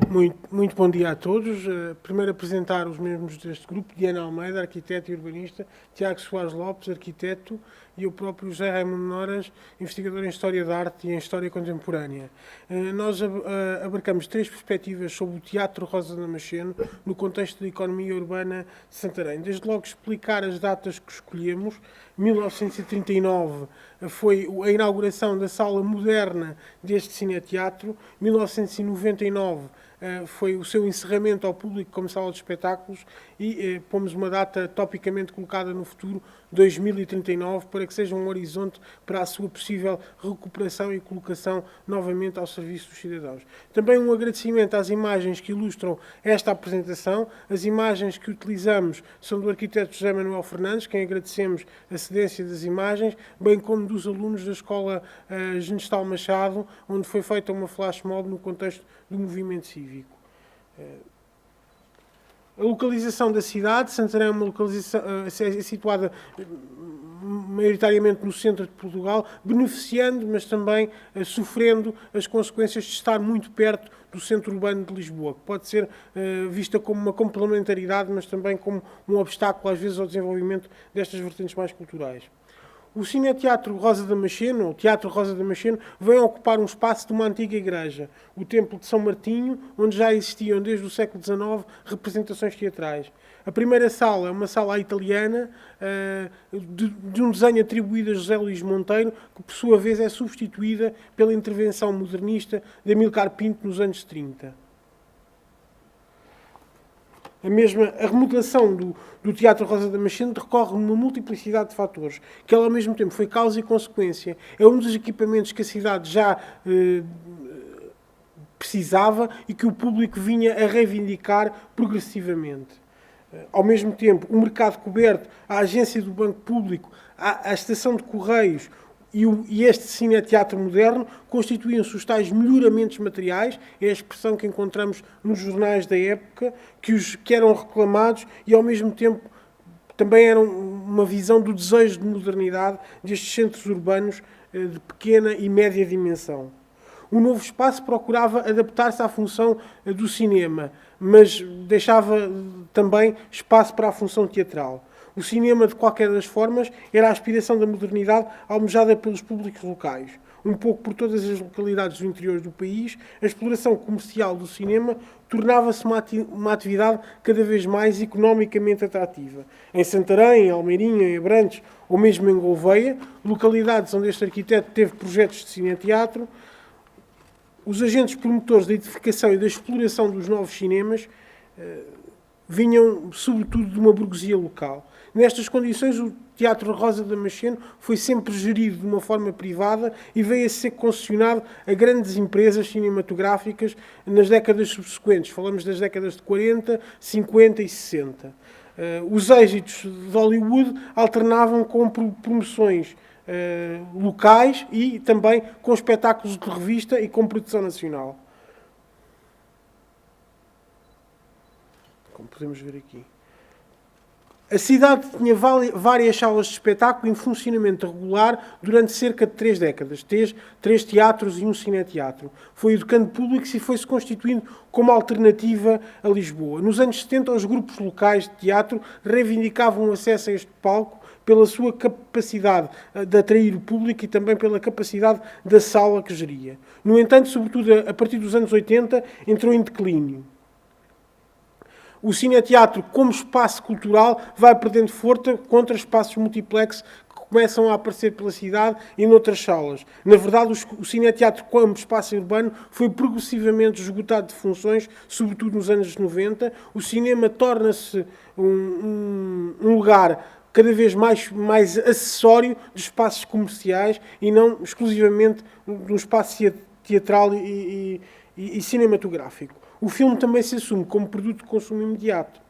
Muito bom dia a todos. Primeiro apresentar os membros deste grupo: Diana Almeida, arquiteto e urbanista; Tiago Soares Lopes, arquiteto; e eu próprio, José Raimundo Noras, investigador em História da Arte e em História Contemporânea. Nós abarcamos três perspectivas sobre o Teatro Rosa Damasceno no contexto da economia urbana de Santarém. Desde logo explicar as datas que escolhemos. 1939 foi a inauguração da sala moderna deste cineteatro. 1999 foi o seu encerramento ao público como sala de espetáculos e pomos uma data topicamente colocada no futuro, 2039, para que seja um horizonte para a sua possível recuperação e colocação novamente ao serviço dos cidadãos. Também um agradecimento às imagens que ilustram esta apresentação. As imagens que utilizamos são do arquiteto José Manuel Fernandes, quem agradecemos a cedência das imagens, bem como dos alunos da Escola Genestal Machado, onde foi feita uma flash mob no contexto do movimento cívico. A localização da cidade: Santarém é uma localização situada maioritariamente no centro de Portugal, beneficiando, mas também sofrendo as consequências de estar muito perto do centro urbano de Lisboa, que pode ser vista como uma complementaridade, mas também como um obstáculo, às vezes, ao desenvolvimento destas vertentes mais culturais. O Cineteatro Rosa Damasceno, o Teatro Rosa Damasceno, vem ocupar um espaço de uma antiga igreja, o Templo de São Martinho, onde já existiam desde o século XIX representações teatrais. A primeira sala é uma sala italiana, de um desenho atribuído a José Luís Monteiro, que por sua vez é substituída pela intervenção modernista de Amílcar Pinto nos anos 30. A remodelação do Teatro Rosa Damasceno decorre numa multiplicidade de fatores, que ela ao mesmo tempo foi causa e consequência. É um dos equipamentos que a cidade já precisava e que o público vinha a reivindicar progressivamente. Ao mesmo tempo, o mercado coberto, a agência do Banco Público, a estação de Correios e este cineteatro moderno constituíam-se os tais melhoramentos materiais, é a expressão que encontramos nos jornais da época, que eram reclamados e ao mesmo tempo também eram uma visão do desejo de modernidade destes centros urbanos de pequena e média dimensão. O novo espaço procurava adaptar-se à função do cinema, mas deixava também espaço para a função teatral. O cinema, de qualquer das formas, era a aspiração da modernidade almejada pelos públicos locais. Um pouco por todas as localidades do interior do país, a exploração comercial do cinema tornava-se uma atividade cada vez mais economicamente atrativa. Em Santarém, em Almeirinha, em Abrantes ou mesmo em Gouveia, localidades onde este arquiteto teve projetos de cineteatro, os agentes promotores da edificação e da exploração dos novos cinemas vinham, sobretudo, de uma burguesia local. Nestas condições, o Teatro Rosa Damasceno foi sempre gerido de uma forma privada e veio a ser concessionado a grandes empresas cinematográficas nas décadas subsequentes. Falamos das décadas de 40, 50 e 60. Os êxitos de Hollywood alternavam com promoções locais e também com espetáculos de revista e com produção nacional. Como podemos ver aqui. A cidade tinha várias salas de espetáculo em funcionamento regular durante cerca de 3 décadas. 3 teatros e um cineteatro. Foi educando públicos e foi-se constituindo como alternativa a Lisboa. Nos anos 70, os grupos locais de teatro reivindicavam o acesso a este palco pela sua capacidade de atrair o público e também pela capacidade da sala que geria. No entanto, sobretudo a partir dos anos 80, entrou em declínio. O cineteatro, como espaço cultural, vai perdendo força contra espaços multiplex que começam a aparecer pela cidade e noutras salas. Na verdade, o cineteatro, como espaço urbano, foi progressivamente esgotado de funções, sobretudo nos anos 90. O cinema torna-se um lugar cada vez mais acessório de espaços comerciais e não exclusivamente de um espaço teatral e cinematográfico. O filme também se assume como produto de consumo imediato.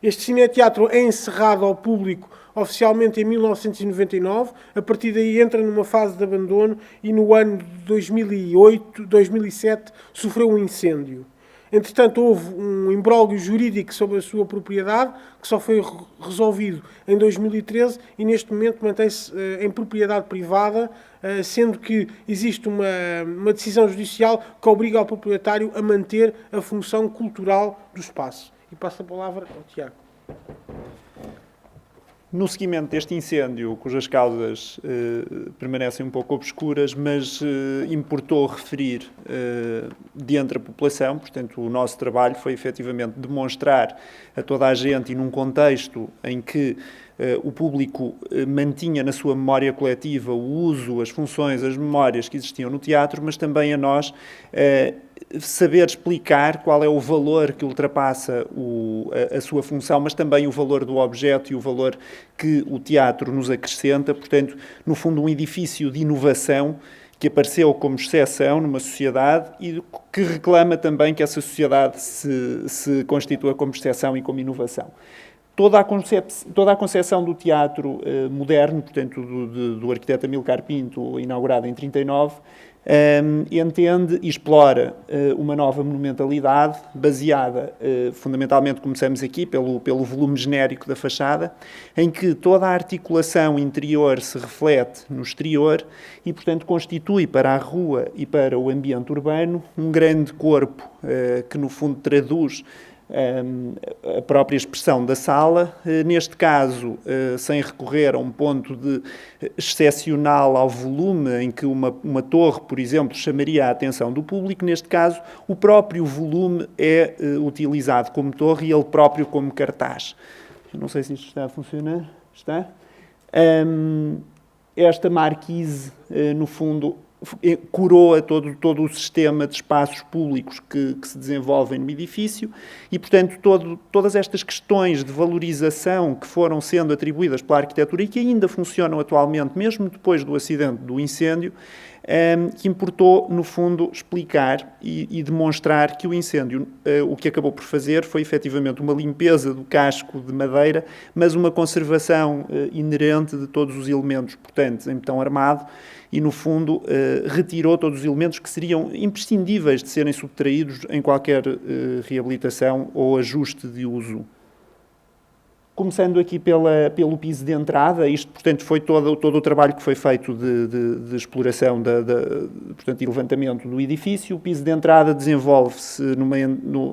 Este cineteatro é encerrado ao público oficialmente em 1999, a partir daí entra numa fase de abandono e no ano de 2008, 2007 sofreu um incêndio. Entretanto, houve um imbróglio jurídico sobre a sua propriedade, que só foi resolvido em 2013 e neste momento mantém-se em propriedade privada, sendo que existe uma decisão judicial que obriga o proprietário a manter a função cultural do espaço. E passo a palavra ao Tiago. No seguimento deste incêndio, cujas causas permanecem um pouco obscuras, mas importou referir de entre a população, portanto, o nosso trabalho foi efetivamente demonstrar a toda a gente e num contexto em que o público mantinha na sua memória coletiva o uso, as funções, as memórias que existiam no teatro, mas também a nós saber explicar qual é o valor que ultrapassa a sua função, mas também o valor do objeto e o valor que o teatro nos acrescenta. Portanto, no fundo, um edifício de inovação que apareceu como exceção numa sociedade e que reclama também que essa sociedade se constitua como exceção e como inovação. Toda a concepção do teatro moderno, portanto, do arquiteto Amilcar Pinto, inaugurado em 1939, entende e explora uma nova monumentalidade baseada, fundamentalmente, começamos aqui, pelo volume genérico da fachada, em que toda a articulação interior se reflete no exterior e, portanto, constitui para a rua e para o ambiente urbano um grande corpo que, no fundo, traduz a própria expressão da sala, neste caso, sem recorrer a um ponto excepcional ao volume, em que uma torre, por exemplo, chamaria a atenção do público, neste caso, o próprio volume é utilizado como torre e ele próprio como cartaz. Eu não sei se isto está a funcionar. Está? Esta marquise, no fundo, coroa todo o sistema de espaços públicos que se desenvolvem no edifício e, portanto, todas estas questões de valorização que foram sendo atribuídas pela arquitetura e que ainda funcionam atualmente, mesmo depois do acidente do incêndio, que importou, no fundo, explicar e demonstrar que o incêndio, o que acabou por fazer foi, efetivamente, uma limpeza do casco de madeira, mas uma conservação inerente de todos os elementos portantes em betão armado e, no fundo, retirou todos os elementos que seriam imprescindíveis de serem subtraídos em qualquer reabilitação ou ajuste de uso. Começando aqui pelo piso de entrada, isto, portanto, foi todo o trabalho que foi feito de exploração, portanto, e levantamento do edifício. O piso de entrada desenvolve-se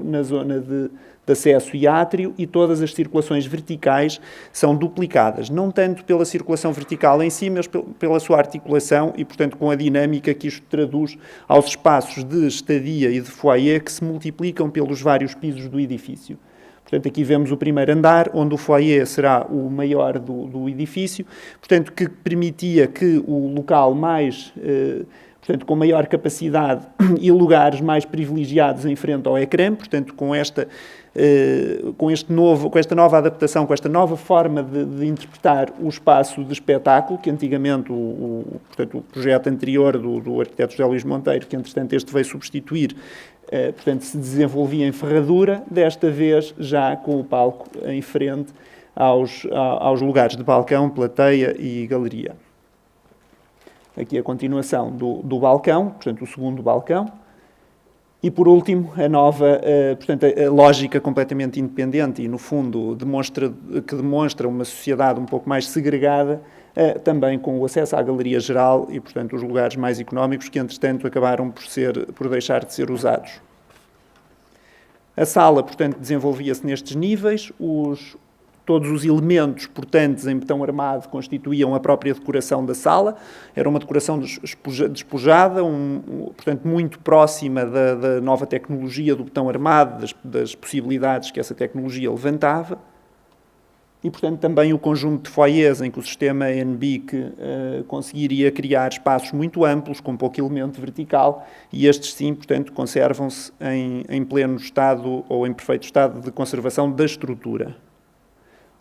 na zona de acesso e átrio e todas as circulações verticais são duplicadas, não tanto pela circulação vertical em si, mas pela sua articulação e, portanto, com a dinâmica que isto traduz aos espaços de estadia e de foyer que se multiplicam pelos vários pisos do edifício. Portanto, aqui vemos o primeiro andar, onde o foyer será o maior do edifício, portanto, que permitia que o local mais, portanto, com maior capacidade e lugares mais privilegiados em frente ao ecrã, portanto, com esta nova adaptação, com esta nova forma de interpretar o espaço de espetáculo, que antigamente portanto, o projeto anterior do arquiteto José Luís Monteiro, que entretanto este veio substituir, portanto, se desenvolvia em ferradura, desta vez já com o palco em frente aos lugares de balcão, plateia e galeria. Aqui a continuação do balcão, portanto, o segundo balcão. E, por último, portanto, a lógica completamente independente e, no fundo, que demonstra uma sociedade um pouco mais segregada, também com o acesso à galeria geral e, portanto, os lugares mais económicos que, entretanto, acabaram por deixar de ser usados. A sala, portanto, desenvolvia-se nestes níveis. Todos os elementos portantes em betão armado constituíam a própria decoração da sala. Era uma decoração despojada, portanto, muito próxima da nova tecnologia do betão armado, das possibilidades que essa tecnologia levantava. E, portanto, também o conjunto de foyers em que o sistema ENBIC conseguiria criar espaços muito amplos, com pouco elemento vertical, e estes, sim, portanto, conservam-se em pleno estado ou em perfeito estado de conservação da estrutura.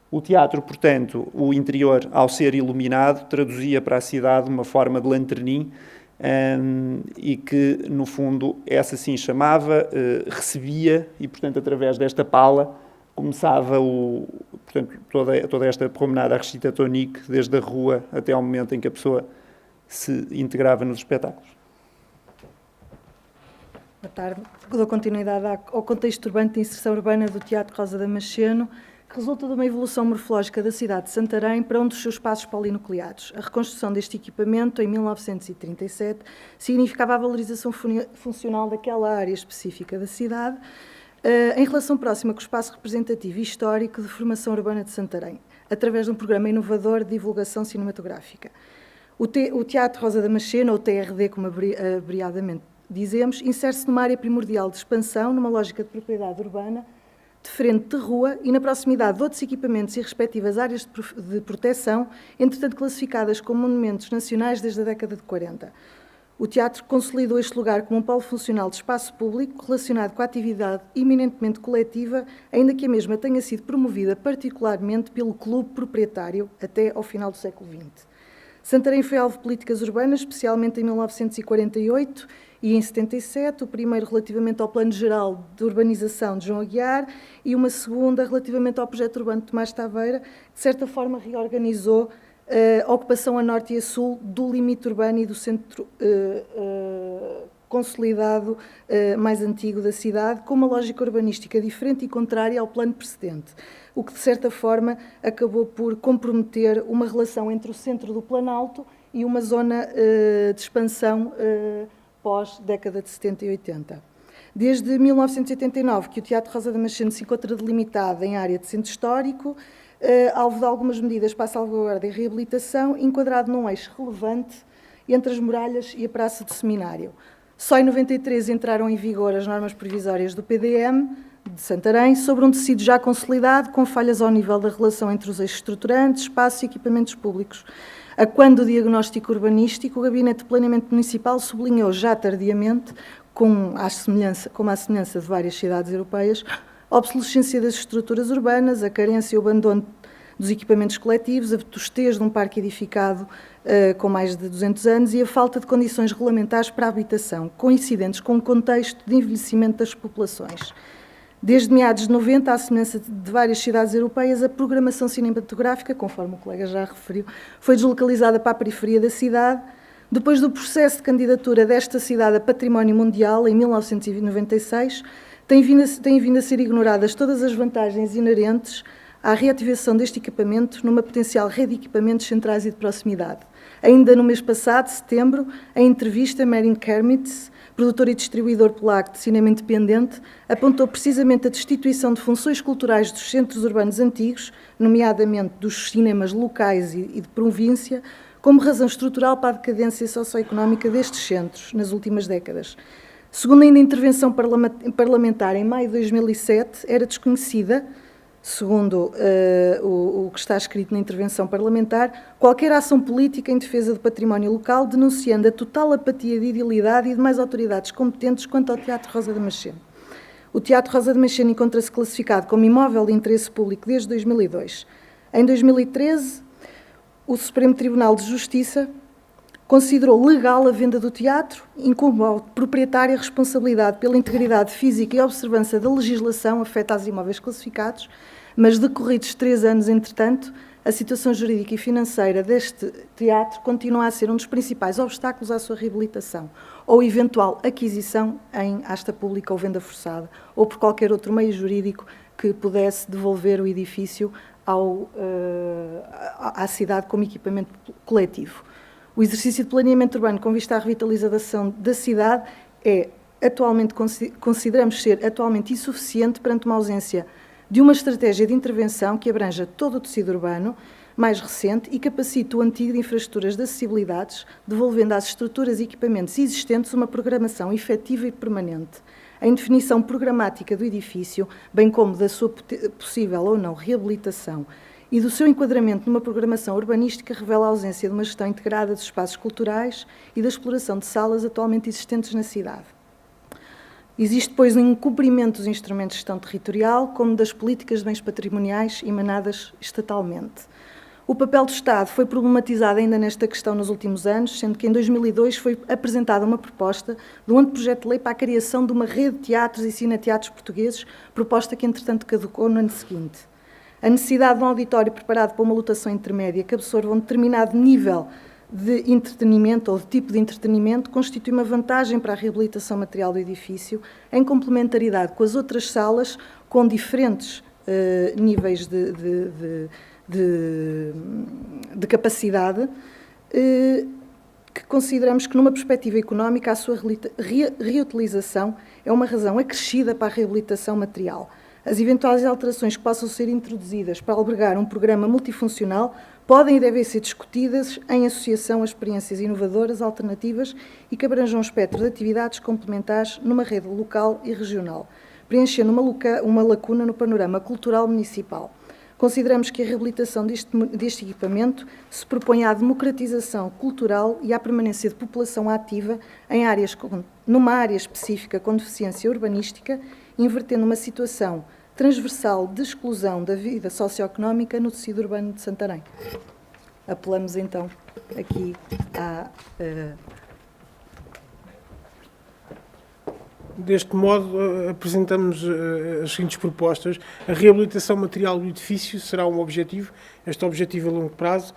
O teatro, portanto, o interior, ao ser iluminado, traduzia para a cidade uma forma de lanternim e que, no fundo, essa sim chamava, recebia e, portanto, através desta pala, começava portanto, toda esta promenade arquitetonique, desde a rua até ao momento em que a pessoa se integrava nos espetáculos. tarde. Dou continuidade ao contexto urbano de inserção urbana do Teatro Rosa Damasceno, que resulta de uma evolução morfológica da cidade de Santarém para um dos seus espaços polinucleados. A reconstrução deste equipamento, em 1937, significava a valorização funcional daquela área específica da cidade, em relação próxima com o espaço representativo e histórico de formação urbana de Santarém, através de um programa inovador de divulgação cinematográfica. O Teatro Rosa Damasceno, ou TRD, como abreviadamente dizemos, insere-se numa área primordial de expansão, numa lógica de propriedade urbana, de frente de rua e na proximidade de outros equipamentos e respectivas áreas de proteção, entretanto classificadas como monumentos nacionais desde a década de 40. O teatro consolidou este lugar como um polo funcional de espaço público relacionado com a atividade eminentemente coletiva, ainda que a mesma tenha sido promovida particularmente pelo clube proprietário até ao final do século XX. Santarém foi alvo de políticas urbanas, especialmente em 1948 e em 77, o primeiro relativamente ao Plano Geral de Urbanização de João Aguiar e uma segunda relativamente ao projeto urbano de Tomás Taveira, que de certa forma reorganizou a ocupação a norte e a sul do limite urbano e do centro consolidado mais antigo da cidade, com uma lógica urbanística diferente e contrária ao plano precedente, o que de certa forma acabou por comprometer uma relação entre o centro do Planalto e uma zona de expansão pós-década de 70 e 80. Desde 1989 que o Teatro Rosa Damasceno se encontra delimitado em área de centro histórico, alvo de algumas medidas para a salvaguarda e reabilitação, enquadrado num eixo relevante entre as muralhas e a Praça do Seminário. Só em 93 entraram em vigor as normas provisórias do PDM de Santarém, sobre um tecido já consolidado, com falhas ao nível da relação entre os eixos estruturantes, espaços e equipamentos públicos. A quando o diagnóstico urbanístico, o Gabinete de Planeamento Municipal sublinhou já tardiamente, como à semelhança de várias cidades europeias, a obsolescência das estruturas urbanas, a carência e o abandono dos equipamentos coletivos, a vetustez de um parque edificado com mais de 200 anos e a falta de condições regulamentares para a habitação, coincidentes com o contexto de envelhecimento das populações. Desde meados de 90, à semelhança de várias cidades europeias, a programação cinematográfica, conforme o colega já referiu, foi deslocalizada para a periferia da cidade. Depois do processo de candidatura desta cidade a Património Mundial, em 1996, têm vindo a ser ignoradas todas as vantagens inerentes à reativação deste equipamento numa potencial rede de equipamentos centrais e de proximidade. Ainda no mês passado, setembro, em entrevista, Marin Kermitz, produtor e distribuidor polaco de cinema independente, apontou precisamente a destituição de funções culturais dos centros urbanos antigos, nomeadamente dos cinemas locais e de província, como razão estrutural para a decadência socioeconómica destes centros nas últimas décadas. Segundo ainda a intervenção parlamentar em maio de 2007, era desconhecida, segundo o que está escrito na intervenção parlamentar, qualquer ação política em defesa do património local, denunciando a total apatia de idilidade e de mais autoridades competentes quanto ao Teatro Rosa Damasceno. O Teatro Rosa Damasceno encontra-se classificado como imóvel de interesse público desde 2002. Em 2013, o Supremo Tribunal de Justiça considerou legal a venda do teatro, incumbe ao proprietário a responsabilidade pela integridade física e observância da legislação afeta aos imóveis classificados, mas decorridos 3 anos, entretanto, a situação jurídica e financeira deste teatro continua a ser um dos principais obstáculos à sua reabilitação ou eventual aquisição em asta pública ou venda forçada, ou por qualquer outro meio jurídico que pudesse devolver o edifício à cidade como equipamento coletivo. O exercício de planeamento urbano com vista à revitalização da cidade consideramos ser atualmente insuficiente perante uma ausência de uma estratégia de intervenção que abranja todo o tecido urbano mais recente e capacite o antigo de infraestruturas de acessibilidades, devolvendo às estruturas e equipamentos existentes uma programação efetiva e permanente. Em definição programática do edifício, bem como da sua possível ou não reabilitação e do seu enquadramento numa programação urbanística, revela a ausência de uma gestão integrada dos espaços culturais e da exploração de salas atualmente existentes na cidade. Existe, pois, um incumprimento dos instrumentos de gestão territorial, como das políticas de bens patrimoniais emanadas estatalmente. O papel do Estado foi problematizado ainda nesta questão nos últimos anos, sendo que em 2002 foi apresentada uma proposta de um anteprojeto de lei para a criação de uma rede de teatros e cineteatros portugueses, proposta que, entretanto, caducou no ano seguinte. A necessidade de um auditório preparado para uma lotação intermédia que absorva um determinado nível de entretenimento ou de tipo de entretenimento constitui uma vantagem para a reabilitação material do edifício, em complementaridade com as outras salas com diferentes níveis de capacidade, que consideramos que, numa perspectiva económica, a sua reutilização é uma razão acrescida para a reabilitação material. As eventuais alterações que possam ser introduzidas para albergar um programa multifuncional podem e devem ser discutidas em associação a experiências inovadoras, alternativas e que abranjam um espectro de atividades complementares numa rede local e regional, preenchendo uma lacuna no panorama cultural municipal. Consideramos que a reabilitação deste equipamento se propõe à democratização cultural e à permanência de população ativa numa área específica com deficiência urbanística, invertendo uma situação transversal de exclusão da vida socioeconómica no tecido urbano de Santarém. Apelamos, então, aqui à... Deste modo, apresentamos as seguintes propostas. A reabilitação material do edifício será um objetivo, este objetivo a longo prazo,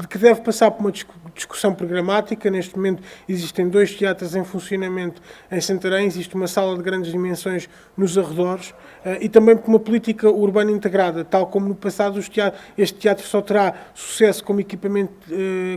que deve passar por uma discussão programática. Neste momento existem 2 teatros em funcionamento em Santarém, existe uma sala de grandes dimensões nos arredores e também por uma política urbana integrada, tal como no passado este teatro só terá sucesso como equipamento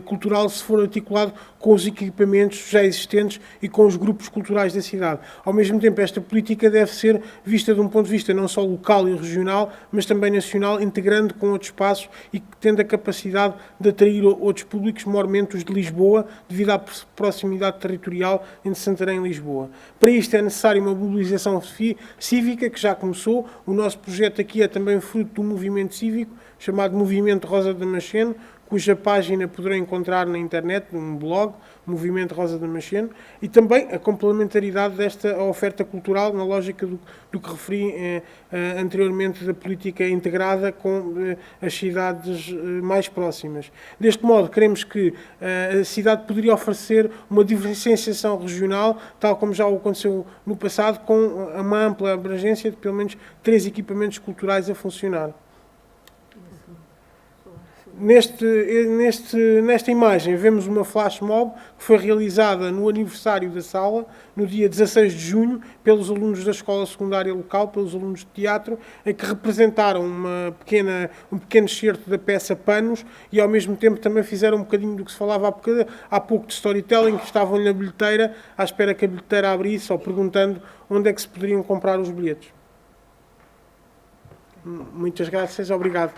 cultural se for articulado com os equipamentos já existentes e com os grupos culturais da cidade. Ao mesmo tempo, esta política deve ser vista de um ponto de vista não só local e regional, mas também nacional, integrando com outros espaços e tendo a capacidade de atrair outros públicos, maiormente os de Lisboa, devido à proximidade territorial entre Santarém e Lisboa. Para isto é necessária uma mobilização cívica, que já começou. O nosso projeto aqui é também fruto do movimento cívico, chamado Movimento Rosa Damasceno, cuja página poderão encontrar na internet, num blog, Movimento Rosa Damasceno, e também a complementaridade desta oferta cultural na lógica do que referi anteriormente da política integrada com as cidades mais próximas. Deste modo, queremos que a cidade poderia oferecer uma diferenciação regional, tal como já aconteceu no passado, com uma ampla abrangência de pelo menos 3 equipamentos culturais a funcionar. Nesta imagem vemos uma flash mob que foi realizada no aniversário da sala, no dia 16 de junho, pelos alunos da escola secundária local, pelos alunos de teatro, em que representaram um pequeno excerto da peça Panos e ao mesmo tempo também fizeram um bocadinho do que se falava há pouco de storytelling, que estavam na bilheteira à espera que a bilheteira abrisse ou perguntando onde é que se poderiam comprar os bilhetes. Muitas graças, obrigado.